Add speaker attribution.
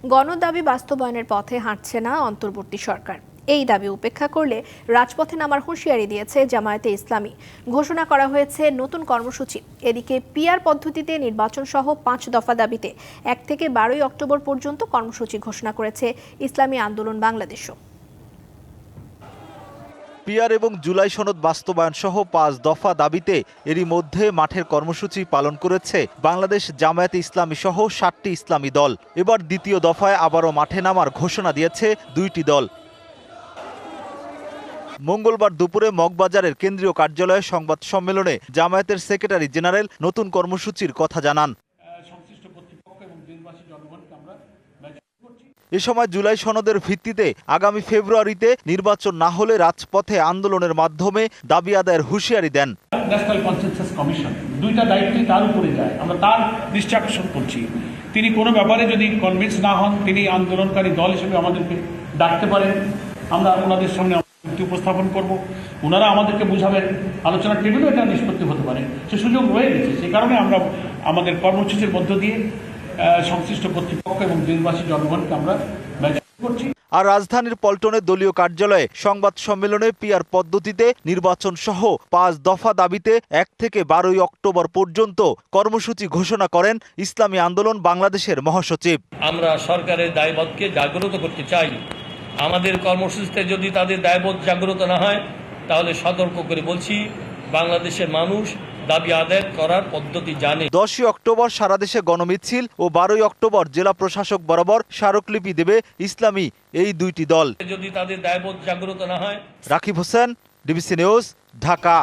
Speaker 1: গণদাবি বাস্তবায়নের পথে হাঁটছে না অন্তর্বর্তী সরকার। এই দাবি উপেক্ষা করলে রাজপথে নামার হুঁশিয়ারি দিয়েছে জামায়াতে ইসলামী। ঘোষণা করা হয়েছে নতুন কর্মসূচি। এদিকে পিআর পদ্ধতিতে নির্বাচন সহ 5 দফা দাবিতে 1 থেকে 12 অক্টোবর পর্যন্ত কর্মসূচি ঘোষণা করেছে ইসলামী আন্দোলন বাংলাদেশও।
Speaker 2: পিআর এবং জুলাই সনদ বাস্তবায়ন সহ 5 দফা দাবিতে এরই মধ্যে মাঠের কর্মসূচি পালন করেছে বাংলাদেশ জামায়াতে ইসলামী সহ 7টি ইসলামী দল। এবার দ্বিতীয় দফায় আবারও মাঠে নামার ঘোষণা দিয়েছে 2টি দল। মঙ্গলবার দুপুরে মগবাজারের কেন্দ্রীয় কার্যালয়ে সংবাদ সম্মেলনে জামায়াতের সেক্রেটারি জেনারেল নতুন কর্মসূচির কথা জানান। এ সময় জুলাই সনদের ভিত্তিতে আগামী ফেব্রুয়ারিতে নির্বাচন না হলে রাজপথে আন্দোলনের মাধ্যমে দাবি আদায়ের হুঁশিয়ারি দেন।
Speaker 3: ন্যাশনাল কনসেনসাস কমিশন দুইটা দায়িত্বই তার উপরে যায়, আমরা তার দৃষ্টি আকর্ষণ করছি। তিনি কোনো ব্যাপারে যদি কনভিন্স না হন, তিনি আন্দোলনকারী দল হিসেবে আমাদেরকে ডাকতে পারেন, আমরা ওনাদের সামনে উপস্থাপন করব, ওনারা আমাদেরকে বুঝাবেন, আলোচনার টেবিলও এটা নিষ্পত্তি হতে পারে, সে সুযোগ রয়ে গেছে। সে কারণে আমরা আমাদের কর্মসূচির মধ্য দিয়ে সংশ্লিষ্ট কর্তৃপক্ষ এবং দেশবাসী জনগণকে আমরা করছি।
Speaker 2: আর রাজধানীর পল্টনের দলীয় কার্যালয়ে সংবাদ সম্মেলনে পিআর পদ্ধতিতে নির্বাচন সহ 5 দফা দাবিতে 1 থেকে 12 অক্টোবর পর্যন্ত কর্মসূচি ঘোষণা করেন ইসলামী আন্দোলন বাংলাদেশের মহাসচিব।
Speaker 4: আমরা সরকারের দায়বদ্ধকে জাগ্রত করতে চাই। আমাদের কর্মসূচিতে যদি তাদের দায়বোধ জাগ্রত না হয়, তাহলে সতর্ক করে বলছি, বাংলাদেশের মানুষ দাবি আদায় করার পদ্ধতি জানে।
Speaker 2: 10 অক্টোবর সারা দেশে গণমিছিল ও 12 অক্টোবর জেলা প্রশাসক বরাবর স্মারকলিপি দেবে ইসলামী এই 2টি দল।
Speaker 4: যদি তাদের দায়বোধ জাগ্রত না হয়।
Speaker 2: Rakib Hossain, DBC news, Dhaka.